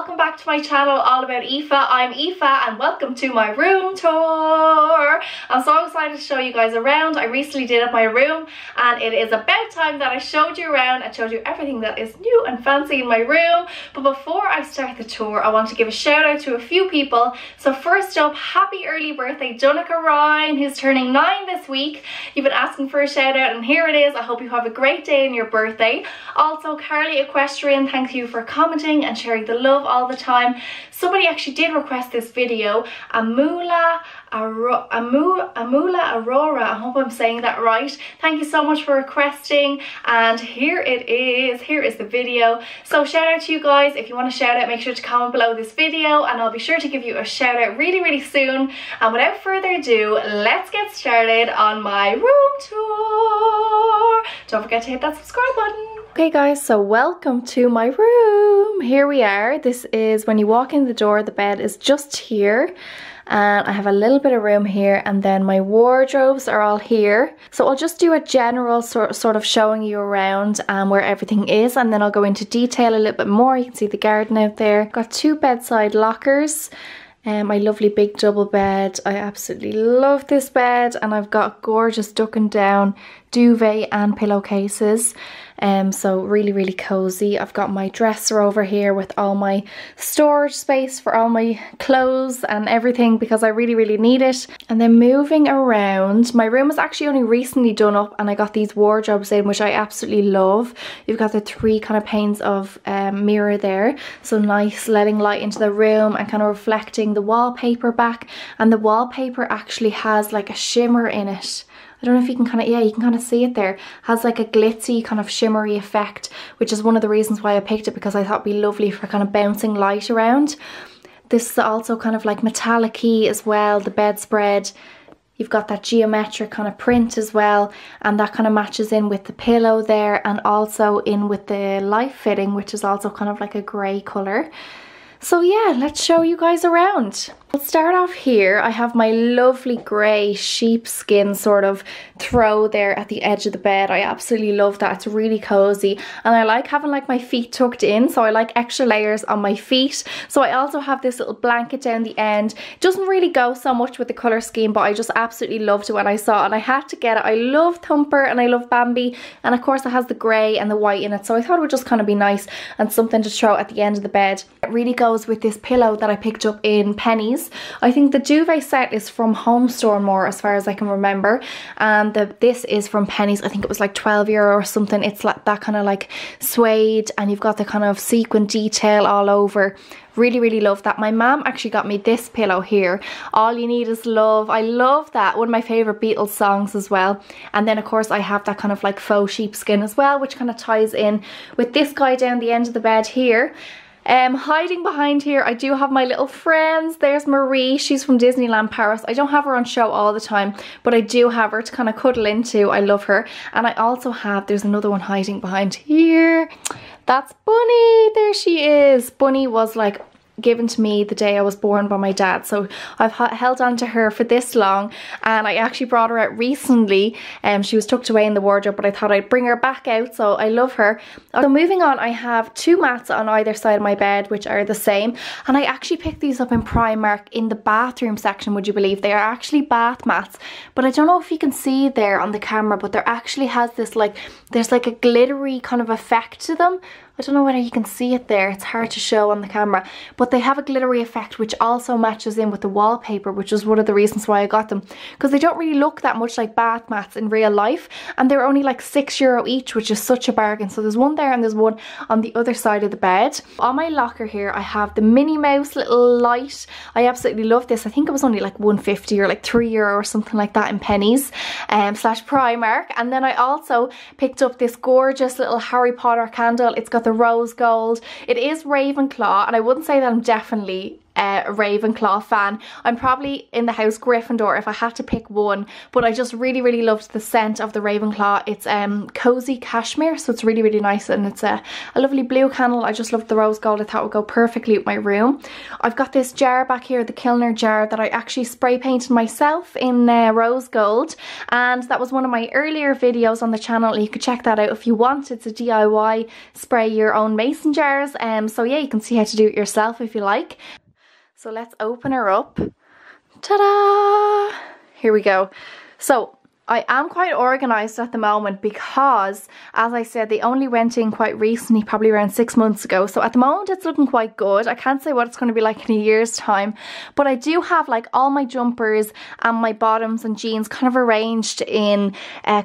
welcome back to my channel all about Aoife. I'm Aoife and welcome to my room tour. I'm so excited to show you guys around. I recently did up my room and it is about time that I showed you around and showed you everything that is new and fancy in my room. But before I start the tour, I want to give a shout out to a few people. So first up, happy early birthday Donica Ryan, who's turning 9 this week. You've been asking for a shout out and here it is. I hope you have a great day on your birthday. Also Carly Equestrian, thank you for commenting and sharing the love all the time. Somebody actually did request this video. Amula Aurora, I hope I'm saying that right. Thank you so much for requesting and here it is. Here is the video. So shout out to you guys. If you want to shout out, make sure to comment below this video and I'll be sure to give you a shout out really soon. And without further ado, let's get started on my room tour. Don't forget to hit that subscribe button. Okay guys, so welcome to my room. Here we are. This is when you walk in the door, the bed is just here. And I have a little bit of room here and then my wardrobes are all here. So I'll just do a general sort of showing you around where everything is and then I'll go into detail a little bit more. You can see the garden out there. Got 2 bedside lockers. My lovely big double bed. I absolutely love this bed and I've got gorgeous ducking down duvet and pillowcases. So really cozy. I've got my dresser over here with all my storage space for all my clothes and everything because I really need it. And then moving around, my room was actually only recently done up and I got these wardrobes in which I absolutely love. You've got the 3 kind of panes of mirror there, so nice, letting light into the room and kind of reflecting the wallpaper back, and the wallpaper actually has like a shimmer in it. I don't know if you can kind of, yeah, you can kind of see it there. Has like a glitzy kind of shimmery effect, which is one of the reasons why I picked it because I thought it'd be lovely for kind of bouncing light around. This is also kind of like metallic-y as well, the bedspread. You've got that geometric kind of print as well, and that kind of matches in with the pillow there and also in with the light fitting, which is also kind of like a grey colour. So yeah, let's show you guys around. Let's start off here. I have my lovely grey sheepskin sort of throw there at the edge of the bed. I absolutely love that. It's really cozy and I like having like my feet tucked in, so I like extra layers on my feet. So I also have this little blanket down the end. It doesn't really go so much with the colour scheme, but I just absolutely loved it when I saw it and I had to get it. I love Thumper and I love Bambi, and of course it has the grey and the white in it, so I thought it would just kind of be nice and something to throw at the end of the bed. It really goes with this pillow that I picked up in Pennies. I think the duvet set is from Homeware as far as I can remember, and this is from Pennies. I think it was like €12 or something. It's like that kind of like suede and you've got the kind of sequin detail all over. Really love that. My mum actually got me this pillow here, All You Need Is Love. I love that. One of my favourite Beatles songs as well. And then of course I have that kind of like faux sheepskin as well, which kind of ties in with this guy down the end of the bed here. Hiding behind here, I do have my little friends. There's Marie, she's from Disneyland Paris. I don't have her on show all the time, but I do have her to kind of cuddle into. I love her. And I also have, there's another one hiding behind here. That's Bunny. There she is. Bunny was like given to me the day I was born by my dad, so I've held on to her for this long, and I actually brought her out recently. She was tucked away in the wardrobe, but I thought I'd bring her back out, so I love her. So moving on, I have 2 mats on either side of my bed which are the same, and I actually picked these up in Primark in the bathroom section. Would you believe? They are actually bath mats, but I don't know if you can see there on the camera, but there actually has this like, there's like a glittery kind of effect to them. I don't know whether you can see it there, it's hard to show on the camera, but they have a glittery effect which also matches in with the wallpaper, which is one of the reasons why I got them, because they don't really look that much like bath mats in real life, and they're only like €6 each, which is such a bargain. So there's one there and there's one on the other side of the bed. On my locker here I have the Minnie Mouse little light. I absolutely love this. I think it was only like $1.50 or like €3 or something like that in Pennies slash Primark. And then I also picked up this gorgeous little Harry Potter candle. It's got the rose gold. It is Ravenclaw, and I wouldn't say that I'm definitely a Ravenclaw fan. I'm probably in the house Gryffindor if I had to pick one, but I just really loved the scent of the Ravenclaw. It's cozy cashmere, so it's really nice, and it's a lovely blue candle. I just loved the rose gold. I thought it would go perfectly with my room. I've got this jar back here, the Kilner jar, that I actually spray painted myself in rose gold, and that was one of my earlier videos on the channel. You could check that out if you want. It's a DIY spray your own mason jars, so yeah, you can see how to do it yourself if you like. So let's open her up. Ta-da! Here we go. So I am quite organised at the moment because, as I said, they only went in quite recently, probably around 6 months ago. So at the moment it's looking quite good. I can't say what it's going to be like in a year's time, but I do have like all my jumpers and my bottoms and jeans kind of arranged in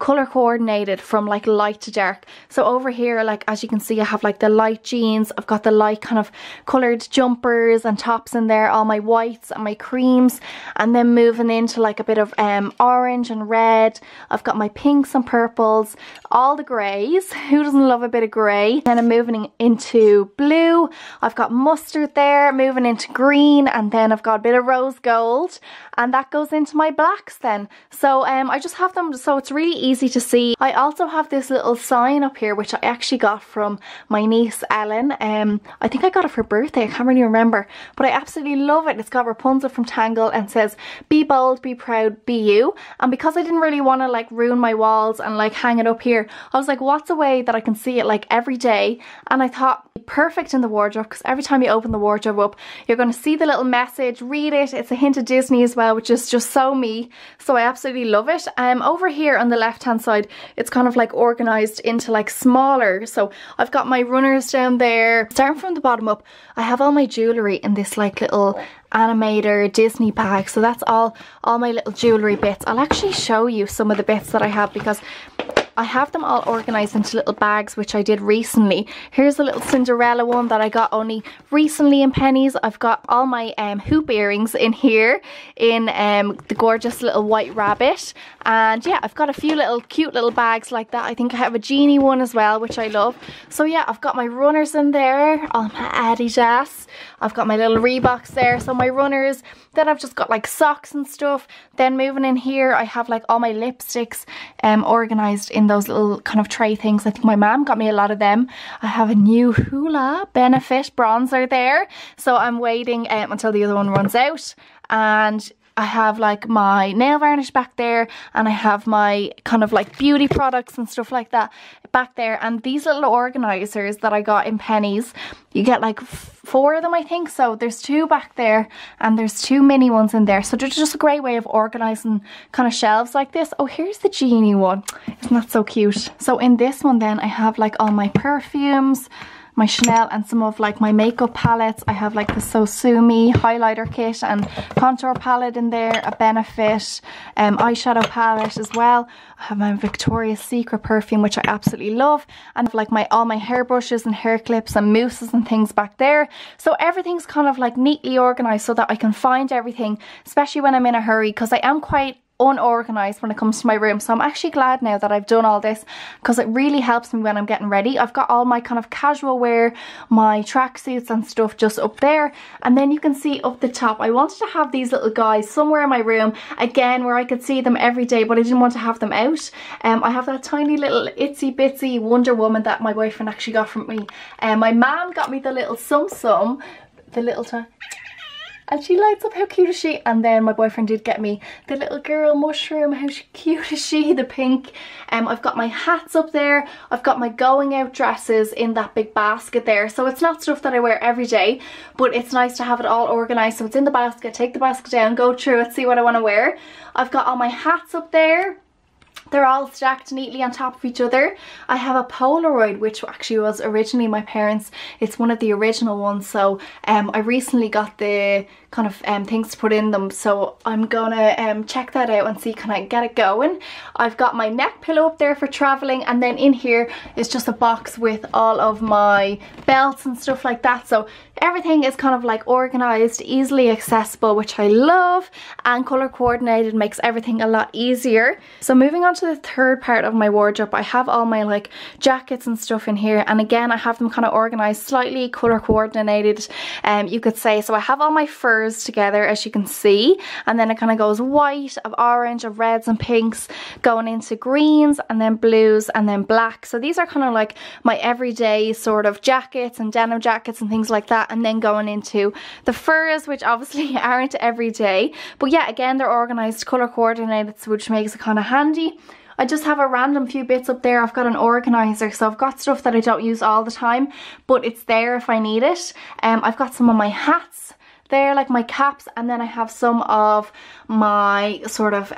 colour coordinated from like light to dark. So over here, like as you can see, I have like the light jeans, I've got the light kind of coloured jumpers and tops in there, all my whites and my creams, and then moving into like a bit of orange and red. I've got my pinks and purples, all the greys. Who doesn't love a bit of grey? Then I'm moving into blue. I've got mustard there, moving into green, and then I've got a bit of rose gold, and that goes into my blacks then. So I just have them so it's really easy to see. I also have this little sign up here which I actually got from my niece Ellen. I think I got it for her birthday, I can't really remember, but I absolutely love it. It's got Rapunzel from Tangle and says, "Be bold, be proud, be you." And because I didn't really want to like ruin my walls and like hang it up here, I was like, what's a way that I can see it like every day? And I thought, perfect in the wardrobe, because every time you open the wardrobe up, you're going to see the little message, read it. It's a hint of Disney as well, which is just so me. So I absolutely love it. Over here on the left hand side, it's kind of like organised into like smaller. So I've got my runners down there. Starting from the bottom up, I have all my jewellery in this like little animator Disney bag. So that's all my little jewellery bits. I'll actually show you some of the bits that I have, because I have them all organised into little bags, which I did recently. Here's a little Cinderella one that I got only recently in Pennies. I've got all my hoop earrings in here in the gorgeous little white rabbit. And yeah, I've got a few little cute little bags like that. I think I have a genie one as well, which I love. So yeah, I've got my runners in there, all my Adidas. I've got my little Reeboks there, so my runners. Then I've just got like socks and stuff. Then moving in here, I have like all my lipsticks organised in those little kind of tray things. I think my mum got me a lot of them. I have a new Hoola Benefit bronzer there, so I'm waiting until the other one runs out. And I have like my nail varnish back there, and I have my kind of like beauty products and stuff like that back there. And these little organisers that I got in Pennies, you get like 4 of them I think. So there's 2 back there and there's 2 mini ones in there. So they're just a great way of organising kind of shelves like this. Oh, here's the genie one. Isn't that so cute? So in this one then I have like all my perfumes, my Chanel, and some of like my makeup palettes. I have like the Sosumi highlighter kit and contour palette in there, a Benefit eyeshadow palette as well. I have my Victoria's Secret perfume, which I absolutely love, and like all my hairbrushes and hair clips and mousses and things back there. So everything's kind of like neatly organised so that I can find everything, especially when I'm in a hurry, because I am quite unorganised when it comes to my room. So I'm actually glad now that I've done all this, because it really helps me when I'm getting ready. I've got all my kind of casual wear, my tracksuits and stuff just up there, and then you can see up the top I wanted to have these little guys somewhere in my room again where I could see them every day, but I didn't want to have them out. I have that tiny little itsy bitsy Wonder Woman that my boyfriend actually got from me, and my mum got me the little Tsum Tsum, the little and she lights up. How cute is she? And then my boyfriend did get me the little girl mushroom. How cute is she? The pink. I've got my hats up there. I've got my going out dresses in that big basket there. So it's not stuff that I wear every day, but it's nice to have it all organised. So it's in the basket. Take the basket down, go through it, see what I want to wear. I've got all my hats up there. They're all stacked neatly on top of each other. I have a Polaroid, which actually was originally my parents'. It's one of the original ones. So I recently got the kind of things to put in them. So I'm gonna check that out and see, can I get it going? I've got my neck pillow up there for traveling. And then in here is just a box with all of my belts and stuff like that. So everything is kind of like organised, easily accessible, which I love. And colour coordinated makes everything a lot easier. So moving on to to the third part of my wardrobe. I have all my like jackets and stuff in here, and again I have them kind of organized slightly color coordinated, you could say. So I have all my furs together, as you can see, and then it kind of goes white, of orange, of reds and pinks, going into greens and then blues and then black. So these are kind of like my everyday sort of jackets and denim jackets and things like that, and then going into the furs, which obviously aren't every day, but yeah, again they're organized color coordinated, which makes it kind of handy. I just have a random few bits up there. I've got an organizer, so I've got stuff that I don't use all the time, but it's there if I need it. I've got some of my hats there, like my caps, and then I have some of my sort of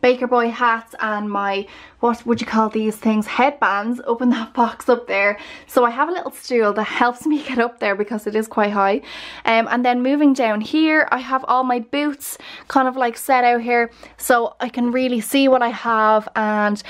Baker Boy hats and my, what would you call these things, headbands up in that box up there. So I have a little stool that helps me get up there because it is quite high. And then moving down here, I have all my boots kind of like set out here so I can really see what I have and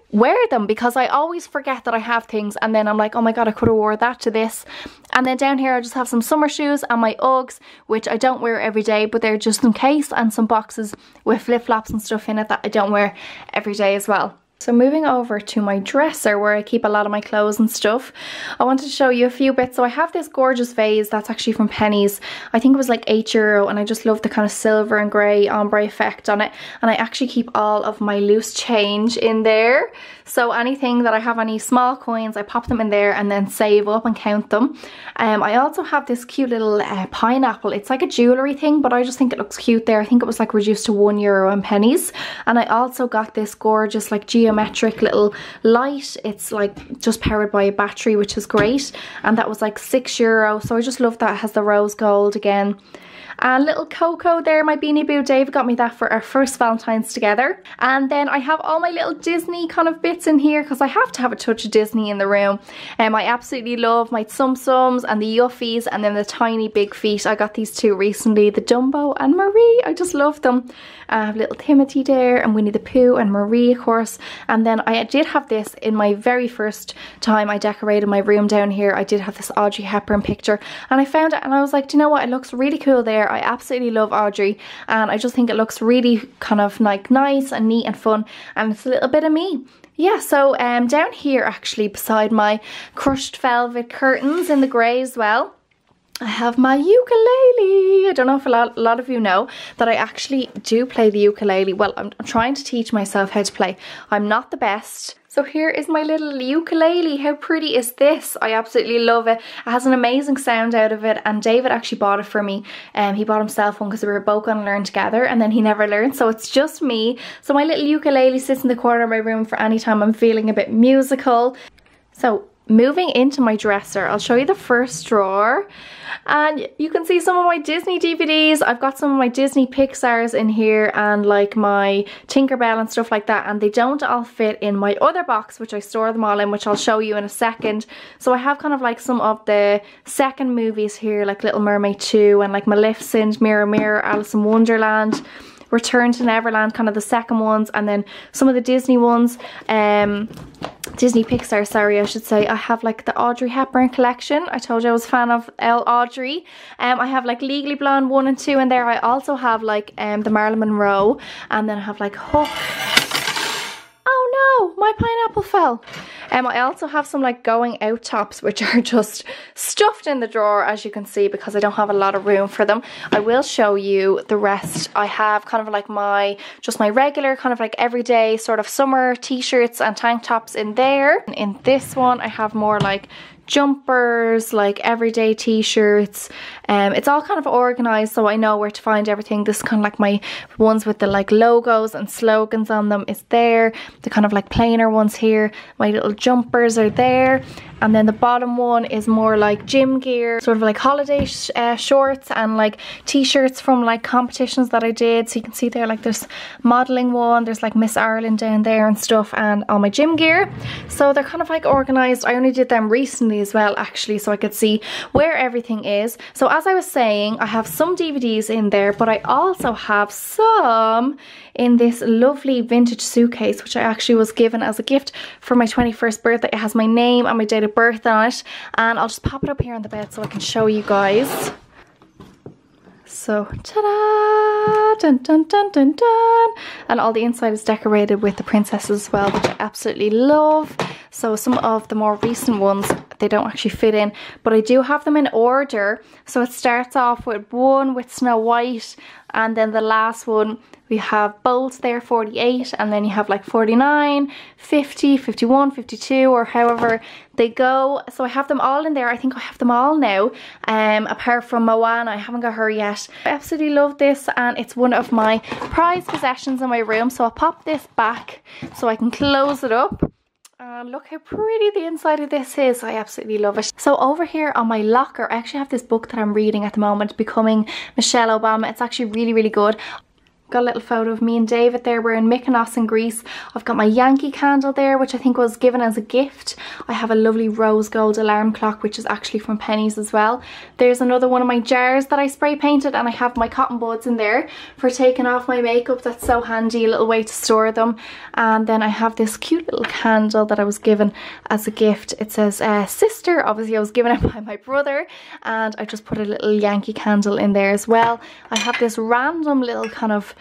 wear them, because I always forget that I have things and then I'm like, oh my god, I could have wore that to this. And then down here I just have some summer shoes and my Uggs, which I don't wear every day, but they're just in case, and some boxes with flip-flops and stuff in it that I don't wear every day as well. So moving over to my dresser where I keep a lot of my clothes and stuff, I wanted to show you a few bits. So I have this gorgeous vase that's actually from Penneys. I think it was like €8, and I just love the kind of silver and grey ombre effect on it. And I actually keep all of my loose change in there. So anything that I have, any small coins, I pop them in there and then save up and count them. I also have this cute little pineapple. It's like a jewellery thing, but I just think it looks cute there. I think it was like reduced to €1 in Penneys. And I also got this gorgeous like geometric little light. It's like just powered by a battery, which is great, and that was like €6. So I just love that. It has the rose gold again. And little Coco there, my Beanie Boo. Dave got me that for our first Valentine's together. And then I have all my little Disney kind of bits in here because I have to have a touch of Disney in the room. I absolutely love my Tsum Tsums and the Yuffies, and then the tiny big feet. I got these two recently, the Dumbo and Marie. I just love them. I have little Timothy there, and Winnie the Pooh and Marie, of course. And then I did have this in my very first time I decorated my room down here. I did have this Audrey Hepburn picture, and I found it and I was like, do you know what, it looks really cool there. I absolutely love Audrey, and I just think it looks really kind of like nice and neat and fun, and it's a little bit of me. Yeah, so down here actually beside my crushed velvet curtains in the grey as well, I have my ukulele. I don't know if a lot of you know that I actually do play the ukulele. Well, I'm trying to teach myself how to play. I'm not the best. So here is my little ukulele. How pretty is this? I absolutely love it. It has an amazing sound out of it, and David actually bought it for me. He bought himself one because we were both going to learn together, and then he never learned, so it's just me. So my little ukulele sits in the corner of my room for any time I'm feeling a bit musical. So moving into my dresser, I'll show you the first drawer, and you can see some of my Disney DVDs. I've got some of my Disney Pixars in here, and like my Tinkerbell and stuff like that, and they don't all fit in my other box, which I store them all in, which I'll show you in a second. So I have kind of like some of the second movies here, like Little Mermaid 2 and like Maleficent, Mirror Mirror, Alice in Wonderland, Return to Neverland, kind of the second ones, and then some of the Disney ones, Disney Pixar, sorry, I should say. I have like the Audrey Hepburn collection. I told you I was a fan of Audrey. I have like Legally Blonde 1 and 2 in there. I also have like the Marilyn Monroe, and then I have like Hook. Oh no, my pineapple fell. I also have some like going out tops, which are just stuffed in the drawer, as you can see, because I don't have a lot of room for them. I will show you the rest. I have kind of like just my regular kind of like everyday sort of summer t-shirts and tank tops in there. In this one I have more like jumpers, like everyday t-shirts. It's all kind of organized so I know where to find everything. This is kind of like my ones with the like logos and slogans on them is there. The kind of like plainer ones here, my little jumpers are there, and then the bottom one is more like gym gear, sort of like holiday shorts and like t-shirts from like competitions that I did. So you can see there, like there's modeling one, there's like Miss Ireland down there and stuff, and all my gym gear. So they're kind of like organized. I only did them recently as well, actually, so I could see where everything is. So as I was saying, I have some DVDs in there, but I also have some in this lovely vintage suitcase, which I actually was given as a gift for my 21st birthday. It has my name and my date of birth on it, and I'll just pop it up here on the bed so I can show you guys. So ta-da! Dun dun dun dun dun! And all the inside is decorated with the princesses as well, which I absolutely love. So some of the more recent ones, they don't actually fit in, but I do have them in order. So it starts off with one with Snow White, and then the last one we have both there, 48, and then you have like 49, 50, 51, 52, or however they go. So I have them all in there. I think I have them all now, apart from Moana. I haven't got her yet. I absolutely love this, and it's one of my prized possessions in my room. So I'll pop this back so I can close it up. And look how pretty the inside of this is. I absolutely love it. So over here on my locker, I actually have this book that I'm reading at the moment, Becoming Michelle Obama. It's actually really, really good. Got a little photo of me and David there. We're in Mykonos in Greece. I've got my Yankee candle there, which I think was given as a gift. I have a lovely rose gold alarm clock, which is actually from Pennies as well. There's another one of my jars that I spray painted, and I have my cotton buds in there for taking off my makeup. That's so handy, a little way to store them. And then I have this cute little candle that I was given as a gift. It says sister. Obviously I was given it by my brother, and I just put a little Yankee candle in there as well. I have this random little kind of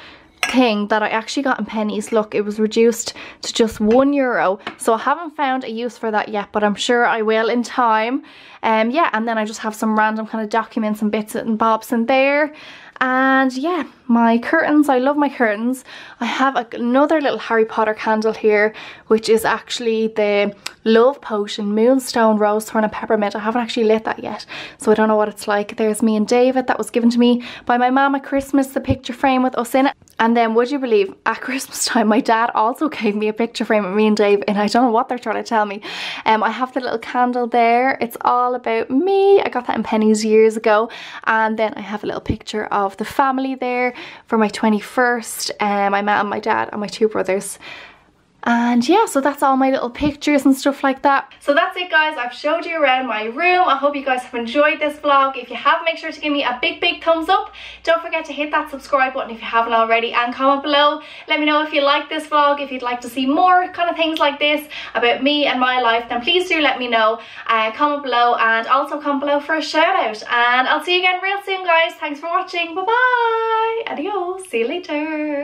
thing that I actually got in Pennies. Look, it was reduced to just €1, so I haven't found a use for that yet, but I'm sure I will in time. Yeah, and then I just have some random kind of documents and bits and bobs in there. And yeah, my curtains, I love my curtains. I have another little Harry Potter candle here, which is actually the Love Potion Moonstone Rose Thorn and Peppermint. I haven't actually lit that yet, so I don't know what it's like. There's me and David. That was given to me by my mum at Christmas, the picture frame with us in it. And then would you believe, at Christmas time my dad also gave me a picture frame of me and Dave, and I don't know what they're trying to tell me. I have the little candle there. It's all about me. I got that in Pennies years ago. And then I have a little picture of the family there for my 21st. My mum, my dad and my 2 brothers. And yeah, so that's all my little pictures and stuff like that. So that's it guys, I've showed you around my room. I hope you guys have enjoyed this vlog. If you have, make sure to give me a big thumbs up. Don't forget to hit that subscribe button if you haven't already, and comment below. Let me know if you like this vlog. If you'd like to see more kind of things like this about me and my life, then please do let me know. Comment below, and also comment below for a shout out. And I'll see you again real soon guys. Thanks for watching. Bye bye. Adios. See you later.